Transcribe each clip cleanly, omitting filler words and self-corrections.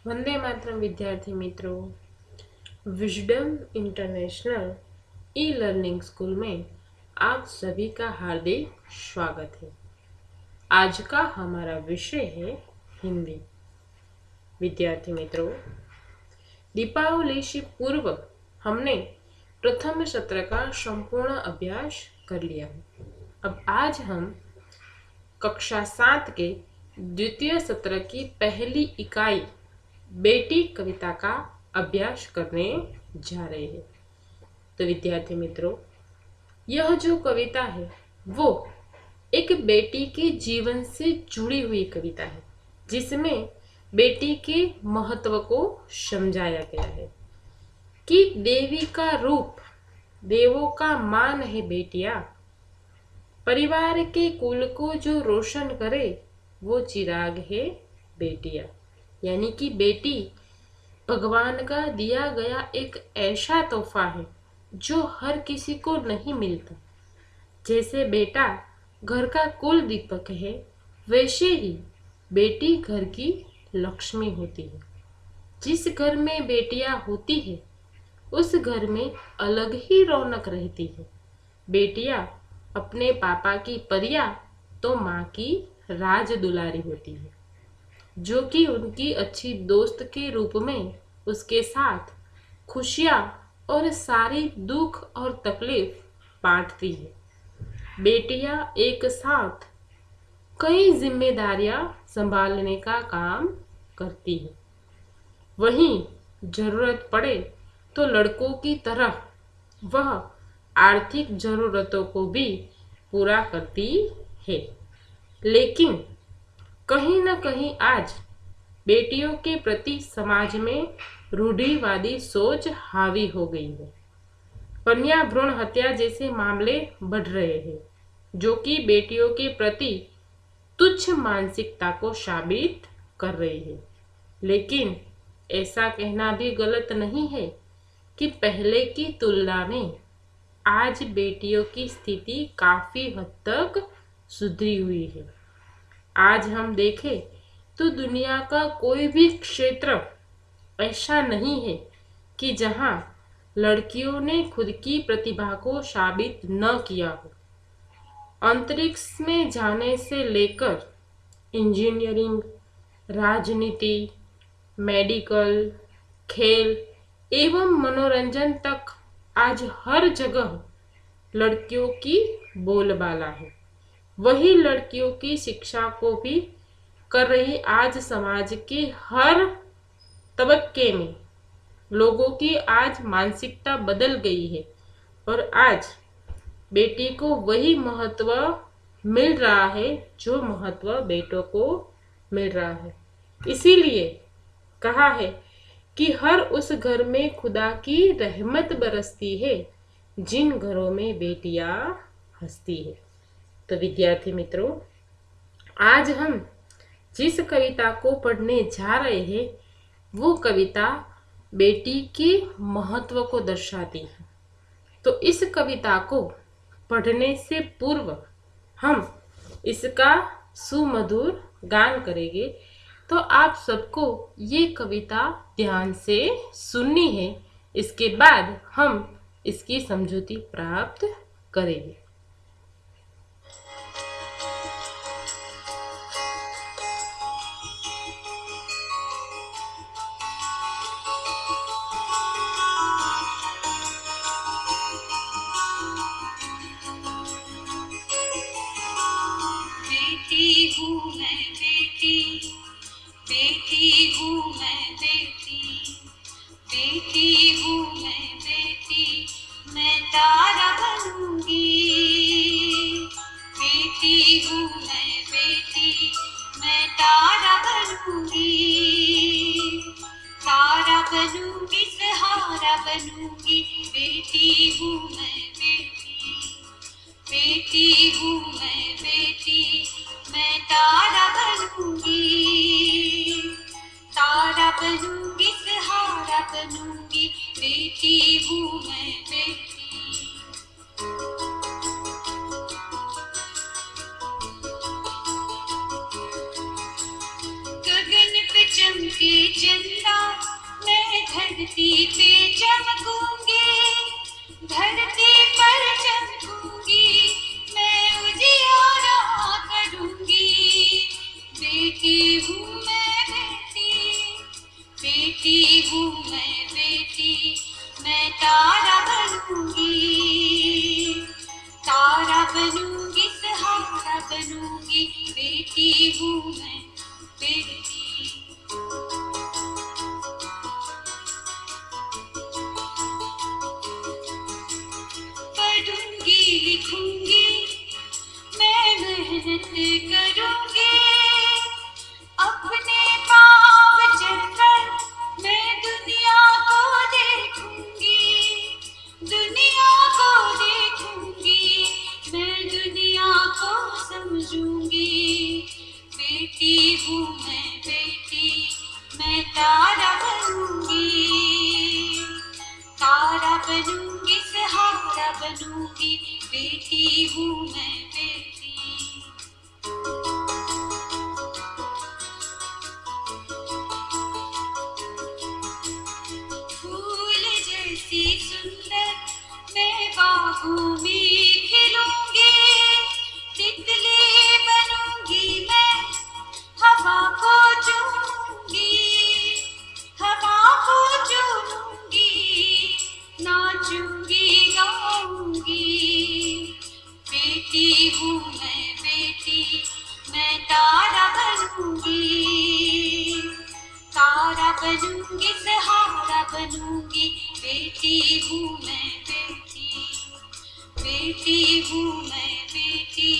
वंदे मातरम विद्यार्थी मित्रों, wisdom international e learning school में आप सभी का हार्दिक स्वागत है। आज का हमारा विषय है हिंदी। विद्यार्थी मित्रों, दीपावली से पूर्व हमने प्रथम सत्र का संपूर्ण अभ्यास कर लिया है। अब आज हम कक्षा 7 के द्वितीय सत्र की पहली इकाई बेटी कविता का अभ्यास करने जा रहे हैं। तो विद्यार्थी मित्रों, यह जो कविता है वो एक बेटी के जीवन से जुड़ी हुई कविता है, जिसमें बेटी के महत्व को समझाया गया है कि देवी का रूप, देवों का मान है बेटियां। परिवार के कुल को जो रोशन करे वो चिराग है बेटियां। यानी कि बेटी भगवान का दिया गया एक ऐसा तोहफा है जो हर किसी को नहीं मिलता। जैसे बेटा घर का कुल दीपक है, वैसे ही बेटी घर की लक्ष्मी होती है। जिस घर में बेटियां होती है उस घर में अलग ही रौनक रहती है। बेटियां अपने पापा की परियां तो माँ की राज दुलारी होती है, जो कि उनकी अच्छी दोस्त के रूप में उसके साथ खुशियां और सारी दुख और तकलीफ बांटती है। बेटियां एक साथ कई जिम्मेदारियां संभालने का काम करती है। वहीं जरूरत पड़े तो लड़कों की तरह वह आर्थिक जरूरतों को भी पूरा करती है। लेकिन कहीं न कहीं आज बेटियों के प्रति समाज में रूढ़िवादी सोच हावी हो गई है। कन्या भ्रूण हत्या जैसे मामले बढ़ रहे हैं, जो कि बेटियों के प्रति तुच्छ मानसिकता को साबित कर रही है। लेकिन ऐसा कहना भी गलत नहीं है कि पहले की तुलना में आज बेटियों की स्थिति काफी हद तक सुधरी हुई है। आज हम देखें तो दुनिया का कोई भी क्षेत्र ऐसा नहीं है कि जहां लड़कियों ने खुद की प्रतिभा को साबित न किया हो। अंतरिक्ष में जाने से लेकर इंजीनियरिंग, राजनीति, मेडिकल, खेल एवं मनोरंजन तक आज हर जगह लड़कियों की बोलबाला है। वही लड़कियों की शिक्षा को भी कर रही आज समाज के हर तबक्के में लोगों की आज मानसिकता बदल गई है और आज बेटी को वही महत्व मिल रहा है जो महत्व बेटों को मिल रहा है। इसीलिए कहा है कि हर उस घर में खुदा की रहमत बरसती है जिन घरों में बेटियां हंसती है। तो विद्यार्थी मित्रों, आज हम जिस कविता को पढ़ने जा रहे हैं वो कविता बेटी के महत्व को दर्शाती है। तो इस कविता को पढ़ने से पूर्व हम इसका सुमधुर गान करेंगे। तो आप सबको ये कविता ध्यान से सुननी है। इसके बाद हम इसकी समझूती प्राप्त करेंगे। बेटी हूँ मैं बेटी, बेटी हूँ मैं बेटी, बेटी हूँ मैं बेटी, मैं तारा बनूंगी। बेटी हूँ मैं बेटी, मैं तारा बनूंगी। तारा बनूंगी, सहारा बनूंगी। बेटी हूँ मैं बेटी, बेटी हूँ मैं बेटी, मैं तारा बनूंगी। तारा बनूंगी, सहारा बनूंगी। बेटी हूँ मैं बेटी। गगन पे चमके चंदा मैं धरती पे चमकूंगी, धरती पर चमकूंगी मैं उजियारा करूंगी। बेटी हूँ मैं बेटी, बेटी हूँ मैं बेटी, मैं तारा बनूंगी, तारा बनूंगी सहारा बनूंगी। बेटी हूँ मैं बेटी। पढ़ूंगी लिखूंगी मैं मेहनत करूंगी, अपने पाँव चलकर मैं दुनिया को देखूंगी, दुनिया को देखूंगी मैं दुनिया को समझूंगी। बेटी हूँ मैं बेटी, मैं तारा बनूंगी, तारा बनूंगी सहारा बनूंगी। बेटी हूँ मैं बेटी। फूल जैसी सुंदर मैं बागों में खिलूंगी, तितली बनूंगी मैं हवा को चूमूंगी, हवा को चूमूंगी, नाचूंगी गाऊंगी। बेटी हूँ मैं बेटी, मैं तारा बनूंगी, तारा बनूंगी सहारा बनूंगी। बेटी हूँ मैं बेटी, बेटी हूँ मैं बेटी,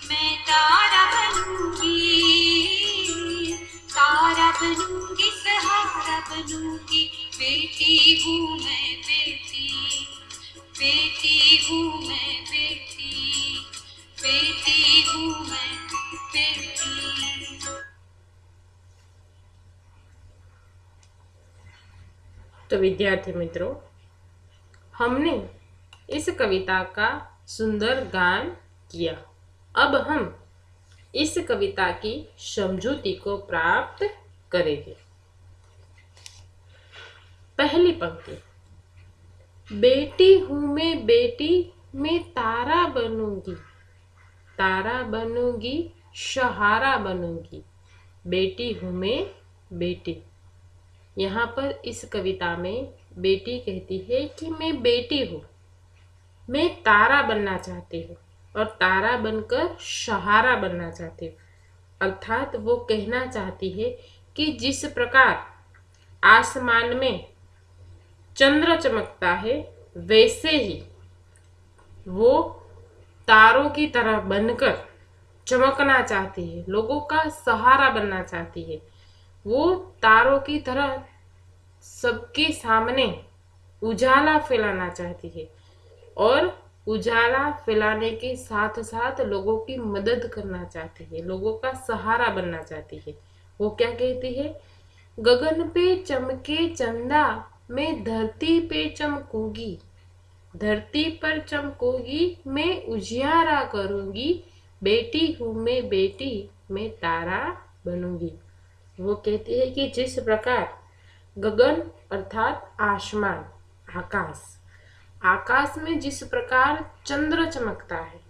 मैं तारा बनूंगी, तारा बनूंगी सहारा बनूंगी। बेटी हूँ मैं बेटी, बेटी हूँ मैं बेटी, बेटी हूँ मैं बेटी। तो विद्यार्थी मित्रों, हमने इस कविता का सुंदर गान किया। अब हम इस कविता की समझूती को प्राप्त करेंगे। पहली पंक्ति, बेटी हूँ मैं बेटी, मैं तारा बनूंगी, तारा बनूंगी सहारा बनूंगी। बेटी हूँ मैं बेटी। यहाँ पर इस कविता में बेटी कहती है कि मैं बेटी हूँ, मैं तारा बनना चाहती हूँ और तारा बनकर सहारा बनना चाहती हूँ। अर्थात वो कहना चाहती है कि जिस प्रकार आसमान में चंद्र चमकता है वैसे ही वो तारों की तरह बनकर चमकना चाहती है, लोगों का सहारा बनना चाहती है। वो तारों की तरह सबके सामने उजाला फैलाना चाहती है और उजाला फैलाने के साथ साथ लोगों की मदद करना चाहती है, लोगों का सहारा बनना चाहती है। वो क्या कहती है, गगन पे चमके चंदा मैं धरती पे चमकूंगी, धरती पर चमकूंगी मैं उजियारा करूंगी। बेटी हूँ मैं बेटी, मैं तारा बनूंगी। वो कहती है कि जिस प्रकार गगन अर्थात आसमान, आकाश, आकाश में जिस प्रकार चंद्र चमकता है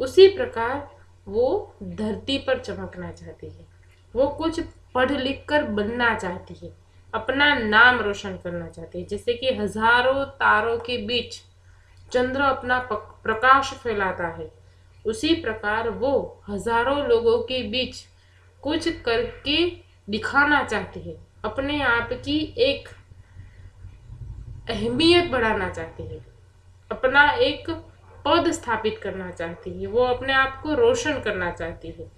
उसी प्रकार वो धरती पर चमकना चाहती है। वो कुछ पढ़ लिख कर बनना चाहती है, अपना नाम रोशन करना चाहती है। जैसे कि हजारों तारों के बीच चंद्र अपना प्रकाश फैलाता है, उसी प्रकार वो हजारों लोगों के बीच कुछ करके दिखाना चाहती है, अपने आप की एक अहमियत बढ़ाना चाहती है, अपना एक पद स्थापित करना चाहती है, वो अपने आप को रोशन करना चाहती है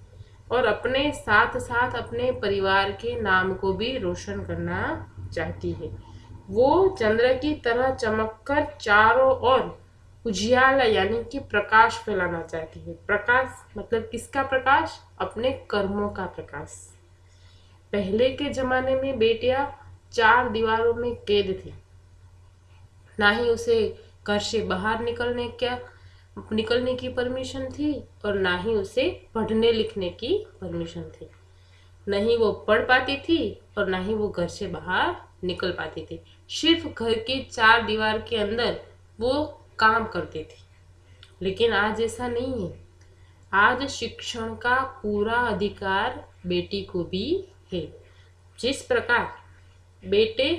और अपने साथ साथ अपने परिवार के नाम को भी रोशन करना चाहती है। वो चंद्र की तरह चमककर चारों ओर उजियाला यानी कि प्रकाश फैलाना चाहती है। प्रकाश मतलब किसका प्रकाश? अपने कर्मों का प्रकाश। पहले के जमाने में बेटियां 4 दीवारों में कैद थी, ना ही उसे घर से बाहर निकलने की परमिशन थी और ना ही उसे पढ़ने लिखने की परमिशन थी। न ही वो पढ़ पाती थी और ना ही वो घर से बाहर निकल पाती थी। सिर्फ घर के चार दीवार के अंदर वो काम करती थी। लेकिन आज ऐसा नहीं है। आज शिक्षण का पूरा अधिकार बेटी को भी है। जिस प्रकार बेटे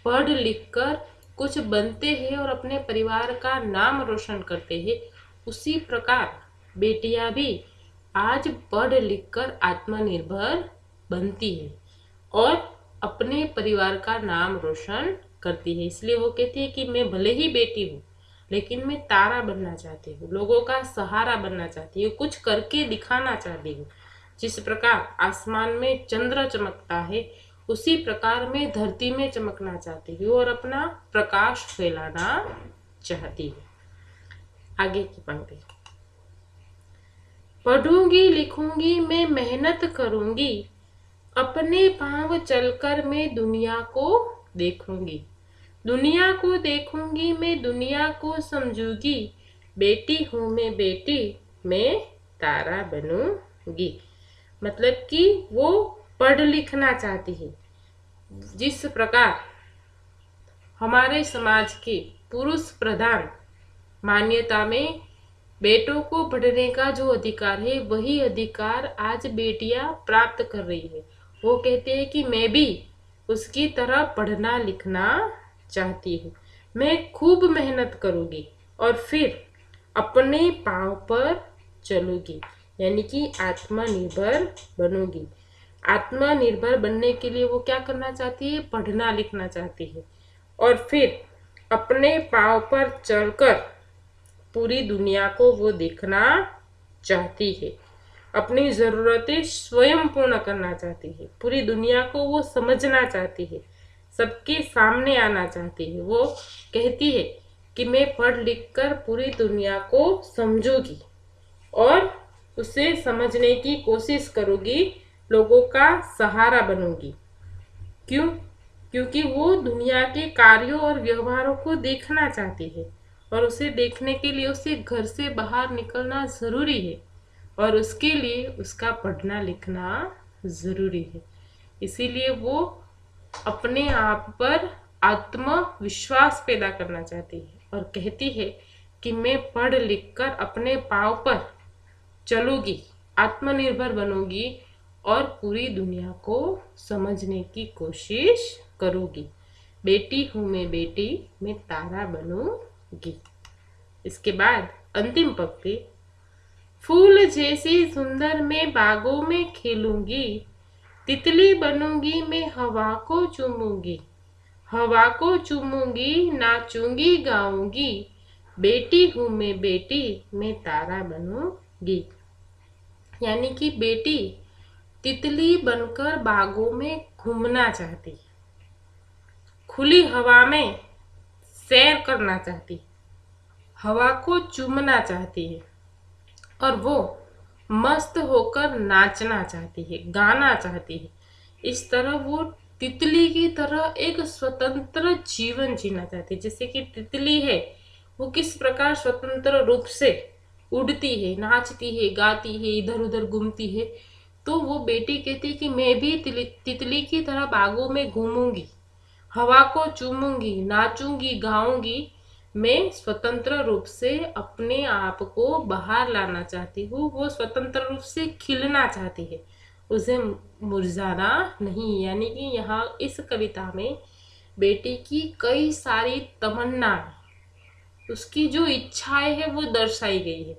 पढ़ लिख कर कुछ बनते हैं और अपने परिवार का नाम रोशन करते हैं, उसी प्रकार बेटियां भी आज पढ़ लिख कर आत्मनिर्भर बनती है और अपने परिवार का नाम रोशन करती है। इसलिए वो कहती है कि मैं भले ही बेटी हूँ, लेकिन मैं तारा बनना चाहती हूँ, लोगों का सहारा बनना चाहती हूँ, कुछ करके दिखाना चाहती हूँ। जिस प्रकार आसमान में चंद्र चमकता है, उसी प्रकार मैं धरती में चमकना चाहती हूँ और अपना प्रकाश फैलाना चाहती हूँ। आगे की पंक्ति, पढ़ूंगी लिखूंगी मैं मेहनत करूंगी, अपने पांव चलकर मैं दुनिया को देखूंगी, दुनिया को देखूंगी मैं दुनिया को समझूंगी, बेटी हूं मैं बेटी मैं तारा बनूंगी। मतलब कि वो पढ़ लिखना चाहती है। जिस प्रकार हमारे समाज के पुरुष प्रधान मान्यता में बेटों को पढ़ने का जो अधिकार है, वही अधिकार आज बेटियां प्राप्त कर रही है। वो कहते हैं कि मैं भी उसकी तरह पढ़ना लिखना चाहती हूँ, मैं खूब मेहनत करूँगी और फिर अपने पाँव पर चलूँगी, यानी कि आत्मनिर्भर बनूंगी। आत्मनिर्भर बनने के लिए वो क्या करना चाहती है? पढ़ना लिखना चाहती है और फिर अपने पाँव पर चलकर पूरी दुनिया को वो देखना चाहती है, अपनी ज़रूरतें स्वयं पूर्ण करना चाहती है, पूरी दुनिया को वो समझना चाहती है, सबके सामने आना चाहती है। वो कहती है कि मैं पढ़ लिख कर पूरी दुनिया को समझूंगी और उसे समझने की कोशिश करूंगी, लोगों का सहारा बनूंगी। क्यों? क्योंकि वो दुनिया के कार्यों और व्यवहारों को देखना चाहती है और उसे देखने के लिए उसे घर से बाहर निकलना ज़रूरी है और उसके लिए उसका पढ़ना लिखना ज़रूरी है। इसीलिए वो अपने आप पर आत्मविश्वास पैदा करना चाहती है और कहती है कि मैं पढ़ लिख कर अपने पाँव पर चलूंगी, आत्मनिर्भर बनूंगी और पूरी दुनिया को समझने की कोशिश करूंगी। बेटी हूँ मैं बेटी मैं तारा बनूंगी। इसके बाद अंतिम पंक्ति, फूल जैसी सुंदर मैं बागों में खेलूंगी, तितली बनूंगी मैं हवा को चूमूंगी, हवा को चूमूंगी नाचूंगी गाऊंगी, बेटी हूँ मैं बेटी मैं तारा बनूंगी। यानी कि बेटी तितली बनकर बागों में घूमना चाहती है, खुली हवा में सैर करना चाहती है, हवा को चूमना चाहती है और वो मस्त होकर नाचना चाहती है, गाना चाहती है। इस तरह वो तितली की तरह एक स्वतंत्र जीवन जीना चाहती है। जैसे कि तितली है, वो किस प्रकार स्वतंत्र रूप से उड़ती है, नाचती है, गाती है, इधर उधर घूमती है, तो वो बेटी कहती है कि मैं भी तितली की तरह बागों में घूमूंगी, हवा को चूमूंगी, नाचूंगी, गाऊंगी। मैं स्वतंत्र रूप से अपने आप को बाहर लाना चाहती हूँ। वो स्वतंत्र रूप से खिलना चाहती है, उसे मुरझाना नहीं। यानी कि यहाँ इस कविता में बेटी की कई सारी तमन्ना, उसकी जो इच्छाएं है वो दर्शाई गई है।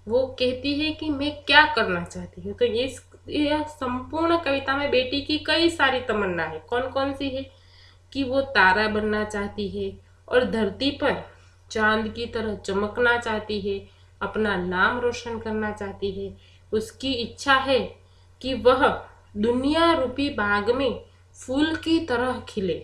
वो कहती है कि मैं क्या करना चाहती हूँ। तो ये संपूर्ण कविता में बेटी की कई सारी तमन्ना है। कौन कौन सी है? कि वो तारा बनना चाहती है और धरती पर चांद की तरह चमकना चाहती है, अपना नाम रोशन करना चाहती है। उसकी इच्छा है कि वह दुनिया रूपी बाग में फूल की तरह खिले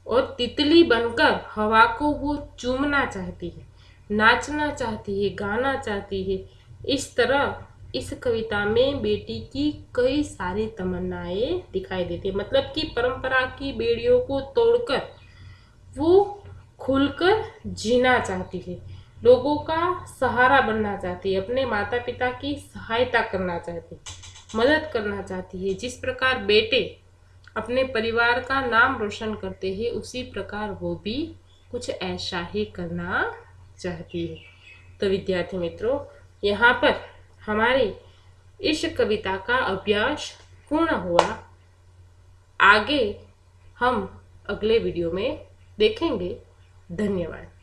और तितली बनकर हवा को वो चूमना चाहती है, नाचना चाहती है, गाना चाहती है। इस तरह इस कविता में बेटी की कई सारी तमन्नाएं दिखाई देती है। मतलब कि परंपरा की बेड़ियों को तोड़कर वो खुलकर जीना चाहती है, लोगों का सहारा बनना चाहती है, अपने माता पिता की सहायता करना चाहती है। मदद करना चाहती है। जिस प्रकार बेटे अपने परिवार का नाम रोशन करते हैं, उसी प्रकार वो भी कुछ ऐसा ही करना चाहती है। तो विद्यार्थी मित्रों, यहाँ पर हमारी इस कविता का अभ्यास पूर्ण हुआ। आगे हम अगले वीडियो में देखेंगे। धन्यवाद।